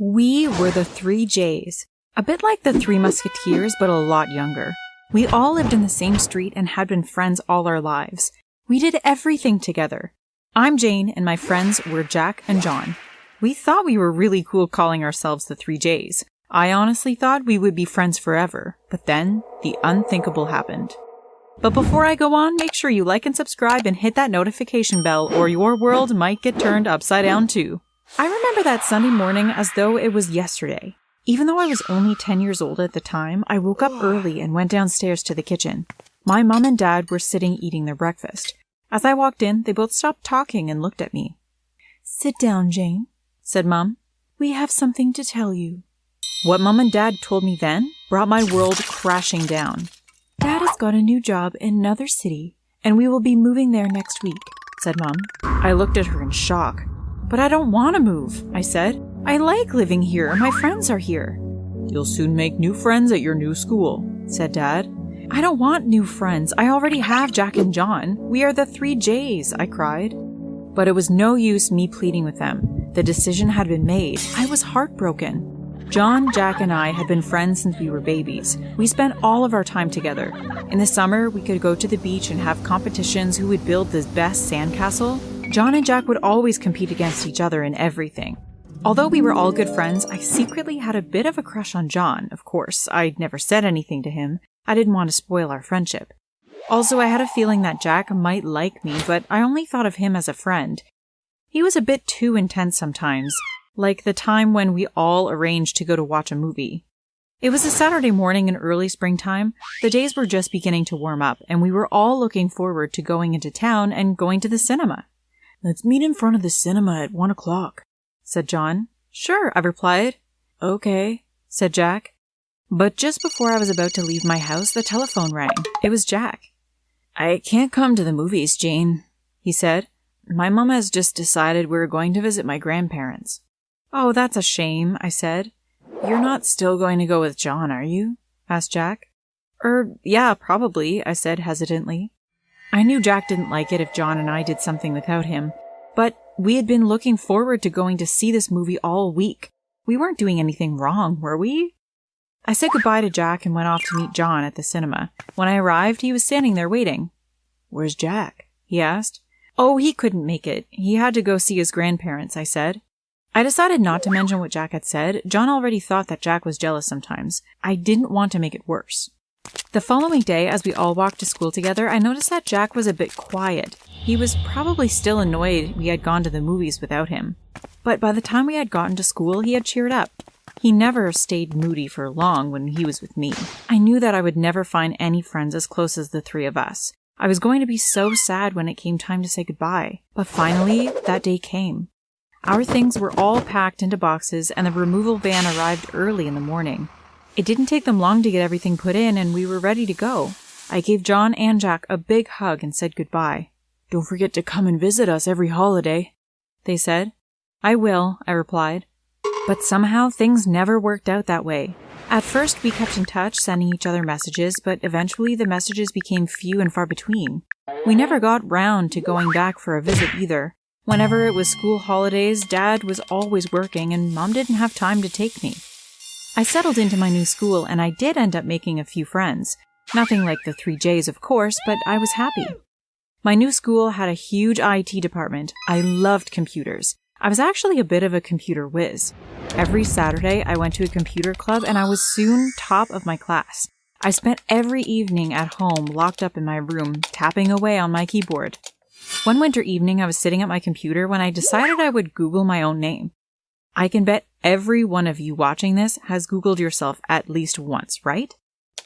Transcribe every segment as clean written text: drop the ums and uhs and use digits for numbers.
We were the Three J's, a bit like the Three Musketeers, but a lot younger. We all lived in the same street and had been friends all our lives. We did everything together. I'm Jane, and my friends were Jack and John. We thought we were really cool calling ourselves the Three J's. I honestly thought we would be friends forever, but then the unthinkable happened. But before I go on, make sure you like and subscribe and hit that notification bell, or your world might get turned upside down too. I remember that Sunday morning as though it was yesterday. Even though I was only 10 years old at the time, I woke up early and went downstairs to the kitchen. My mom and dad were sitting eating their breakfast. As I walked in, they both stopped talking and looked at me. "Sit down, Jane," said Mom. "We have something to tell you." What Mom and Dad told me then brought my world crashing down. "Dad has got a new job in another city, and we will be moving there next week," said Mom. I looked at her in shock. "But I don't want to move," I said. "I like living here. My friends are here." "You'll soon make new friends at your new school," said Dad. "I don't want new friends. I already have Jack and John. We are the Three J's," I cried. But it was no use me pleading with them. The decision had been made. I was heartbroken. John, Jack, and I had been friends since we were babies. We spent all of our time together. In the summer, we could go to the beach and have competitions who would build the best sandcastle. John and Jack would always compete against each other in everything. Although we were all good friends, I secretly had a bit of a crush on John, of course. I'd never said anything to him. I didn't want to spoil our friendship. Also, I had a feeling that Jack might like me, but I only thought of him as a friend. He was a bit too intense sometimes, like the time when we all arranged to go to watch a movie. It was a Saturday morning in early springtime. The days were just beginning to warm up, and we were all looking forward to going into town and going to the cinema. "Let's meet in front of the cinema at 1 o'clock, said John. "Sure," I replied. "Okay," said Jack. But just before I was about to leave my house, the telephone rang. It was Jack. "I can't come to the movies, Jane," he said. "My mom has just decided we're going to visit my grandparents." "Oh, that's a shame," I said. "You're not still going to go with John, are you?" asked Jack. Yeah, probably," I said hesitantly. I knew Jack didn't like it if John and I did something without him, but we had been looking forward to going to see this movie all week. We weren't doing anything wrong, were we? I said goodbye to Jack and went off to meet John at the cinema. When I arrived, he was standing there waiting. "Where's Jack?" he asked. "Oh, he couldn't make it. He had to go see his grandparents," I said. I decided not to mention what Jack had said. John already thought that Jack was jealous sometimes. I didn't want to make it worse. The following day, as we all walked to school together, I noticed that Jack was a bit quiet. He was probably still annoyed we had gone to the movies without him. But by the time we had gotten to school, he had cheered up. He never stayed moody for long when he was with me. I knew that I would never find any friends as close as the three of us. I was going to be so sad when it came time to say goodbye. But finally, that day came. Our things were all packed into boxes, and the removal van arrived early in the morning. It didn't take them long to get everything put in, and we were ready to go. I gave John and Jack a big hug and said goodbye. "Don't forget to come and visit us every holiday," they said. "I will," I replied. But somehow things never worked out that way. At first, we kept in touch, sending each other messages, but eventually the messages became few and far between. We never got round to going back for a visit either. Whenever it was school holidays, Dad was always working, and Mom didn't have time to take me. I settled into my new school, and I did end up making a few friends. Nothing like the Three J's, of course, but I was happy. My new school had a huge IT department. I loved computers. I was actually a bit of a computer whiz. Every Saturday, I went to a computer club, and I was soon top of my class. I spent every evening at home locked up in my room, tapping away on my keyboard. One winter evening, I was sitting at my computer when I decided I would Google my own name. I can bet every one of you watching this has Googled yourself at least once, right?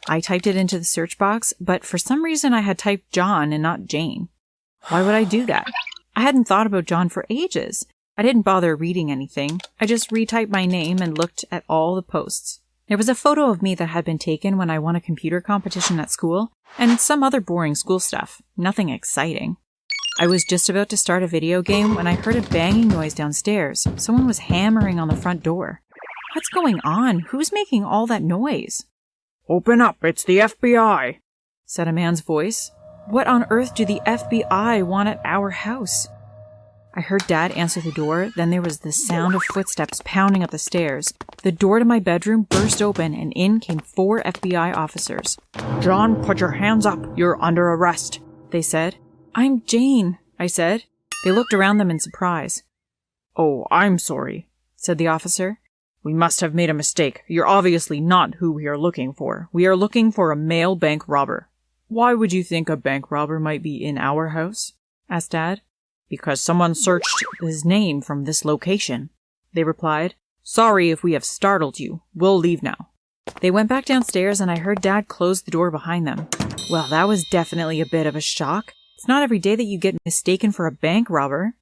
I typed it into the search box, but for some reason I had typed John and not Jane. Why would I do that? I hadn't thought about John for ages. I didn't bother reading anything. I just retyped my name and looked at all the posts. There was a photo of me that had been taken when I won a computer competition at school, and some other boring school stuff. Nothing exciting. I was just about to start a video game when I heard a banging noise downstairs. Someone was hammering on the front door. What's going on? Who's making all that noise? "Open up, it's the FBI," said a man's voice. What on earth do the FBI want at our house? I heard Dad answer the door, then there was the sound of footsteps pounding up the stairs. The door to my bedroom burst open and in came 4 FBI officers. "John, put your hands up. You're under arrest," they said. "I'm Jane," I said. They looked around them in surprise. "Oh, I'm sorry," said the officer. "We must have made a mistake. You're obviously not who we are looking for. We are looking for a male bank robber." "Why would you think a bank robber might be in our house?" asked Dad. "Because someone searched his name from this location," they replied. "Sorry if we have startled you. We'll leave now." They went back downstairs and I heard Dad close the door behind them. Well, that was definitely a bit of a shock. It's not every day that you get mistaken for a bank robber.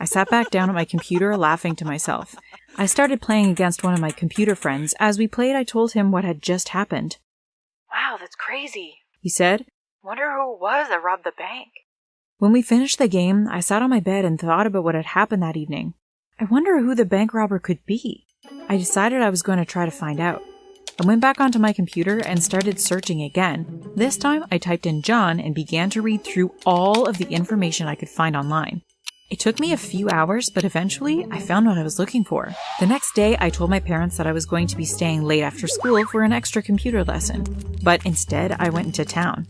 I sat back down at my computer, laughing to myself. I started playing against one of my computer friends. As we played, I told him what had just happened. "Wow, that's crazy," he said. "Wonder who it was that robbed the bank." When we finished the game, I sat on my bed and thought about what had happened that evening. I wonder who the bank robber could be. I decided I was going to try to find out. I went back onto my computer and started searching again. This time, I typed in John and began to read through all of the information I could find online. It took me a few hours, but eventually, I found what I was looking for. The next day, I told my parents that I was going to be staying late after school for an extra computer lesson. But instead, I went into town.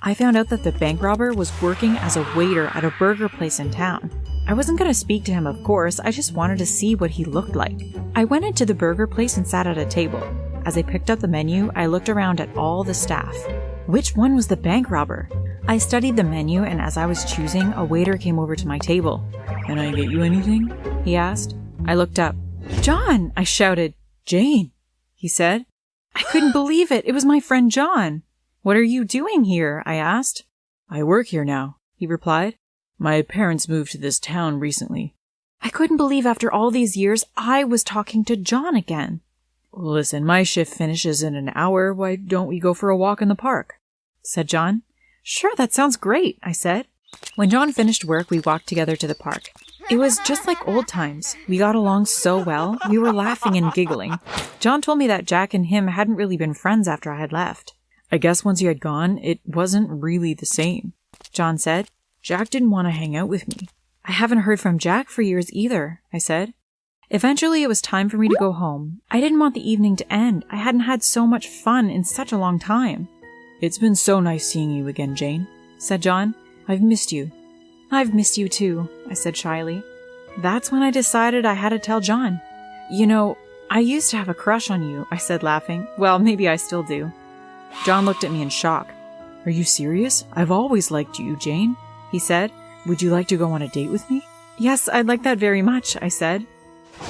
I found out that the bank robber was working as a waiter at a burger place in town. I wasn't going to speak to him, of course, I just wanted to see what he looked like. I went into the burger place and sat at a table. As I picked up the menu, I looked around at all the staff. Which one was the bank robber? I studied the menu, and as I was choosing, a waiter came over to my table. "Can I get you anything?" he asked. I looked up. "John!" I shouted. "Jane!" he said. I couldn't believe it. It was my friend John. "What are you doing here?" I asked. "I work here now," he replied. "My parents moved to this town recently." I couldn't believe after all these years I was talking to John again. "Listen, my shift finishes in an hour. Why don't we go for a walk in the park?" said John. "Sure, that sounds great," I said. When John finished work, we walked together to the park. It was just like old times. We got along so well. We were laughing and giggling. John told me that Jack and him hadn't really been friends after I had left. "I guess once you had gone, it wasn't really the same," John said. "Jack didn't want to hang out with me." "I haven't heard from Jack for years either," I said. Eventually, it was time for me to go home. I didn't want the evening to end. I hadn't had so much fun in such a long time. "It's been so nice seeing you again, Jane," said John. "I've missed you." "I've missed you too," I said shyly. That's when I decided I had to tell John. "You know, I used to have a crush on you," I said, laughing. "Well, maybe I still do." John looked at me in shock. "Are you serious? I've always liked you, Jane," he said. "Would you like to go on a date with me?" "Yes, I'd like that very much," I said.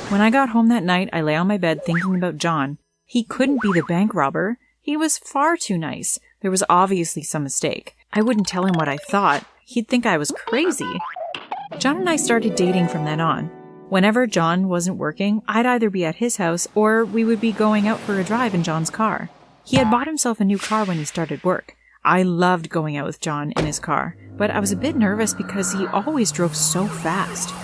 When I got home that night, I lay on my bed thinking about John. He couldn't be the bank robber. He was far too nice. There was obviously some mistake. I wouldn't tell him what I thought. He'd think I was crazy. John and I started dating from then on. Whenever John wasn't working, I'd either be at his house or we would be going out for a drive in John's car. He had bought himself a new car when he started work. I loved going out with John in his car, but I was a bit nervous because he always drove so fast.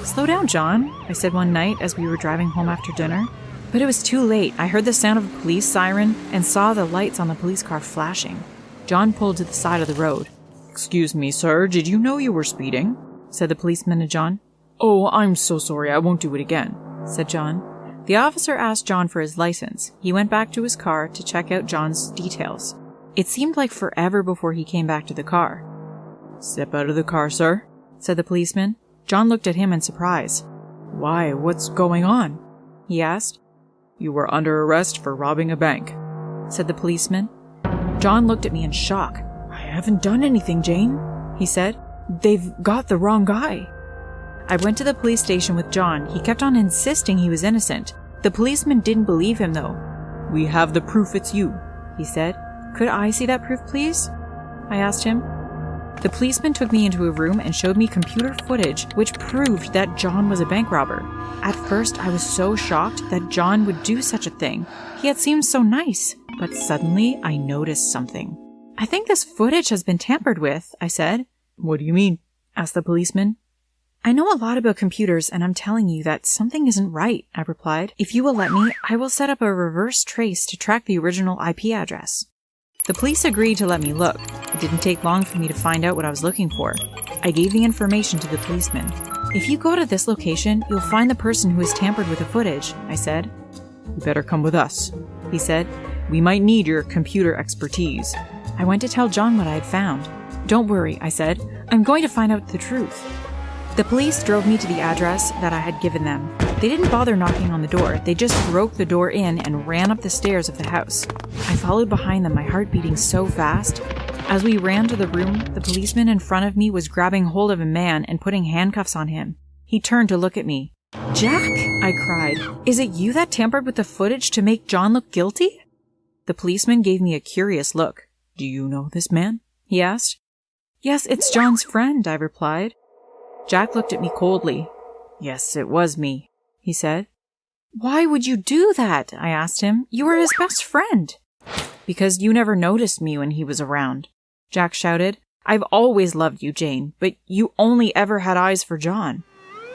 "Slow down, John," I said one night as we were driving home after dinner. But it was too late. I heard the sound of a police siren and saw the lights on the police car flashing. John pulled to the side of the road. "Excuse me, sir, did you know you were speeding?" said the policeman to John. "Oh, I'm so sorry, I won't do it again," said John. The officer asked John for his license. He went back to his car to check out John's details. It seemed like forever before he came back to the car. "Step out of the car, sir," said the policeman. John looked at him in surprise. "Why, what's going on?" he asked. "You were under arrest for robbing a bank," said the policeman. John looked at me in shock. "I haven't done anything, Jane," he said. "They've got the wrong guy." I went to the police station with John. He kept on insisting he was innocent. The policeman didn't believe him, though. "We have the proof it's you," he said. "Could I see that proof, please?" I asked him. The policeman took me into a room and showed me computer footage which proved that John was a bank robber. At first, I was so shocked that John would do such a thing. He had seemed so nice, but suddenly I noticed something. "I think this footage has been tampered with," I said. "What do you mean?" asked the policeman. "I know a lot about computers, and I'm telling you that something isn't right," I replied. "If you will let me, I will set up a reverse trace to track the original IP address." The police agreed to let me look. It didn't take long for me to find out what I was looking for. I gave the information to the policeman. If you go to this location, you'll find the person who has tampered with the footage, I said. You better come with us, he said. We might need your computer expertise. I went to tell John what I had found. Don't worry, I said. I'm going to find out the truth. The police drove me to the address that I had given them. They didn't bother knocking on the door. They just broke the door in and ran up the stairs of the house. I followed behind them, my heart beating so fast. As we ran to the room, the policeman in front of me was grabbing hold of a man and putting handcuffs on him. He turned to look at me. Jack, I cried. Is it you that tampered with the footage to make John look guilty? The policeman gave me a curious look. Do you know this man? He asked. Yes, it's John's friend, I replied. Jack looked at me coldly. Yes, it was me, he said. Why would you do that? I asked him. You were his best friend. Because you never noticed me when he was around, Jack shouted. I've always loved you, Jane, but you only ever had eyes for John.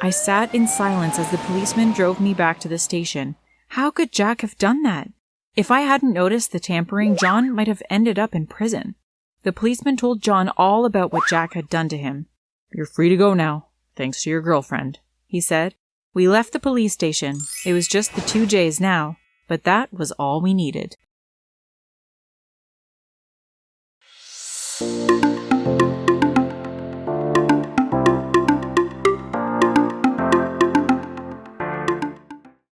I sat in silence as the policeman drove me back to the station. How could Jack have done that? If I hadn't noticed the tampering, John might have ended up in prison. The policeman told John all about what Jack had done to him. You're free to go now, thanks to your girlfriend, he said. We left the police station. It was just the two J's now, but that was all we needed.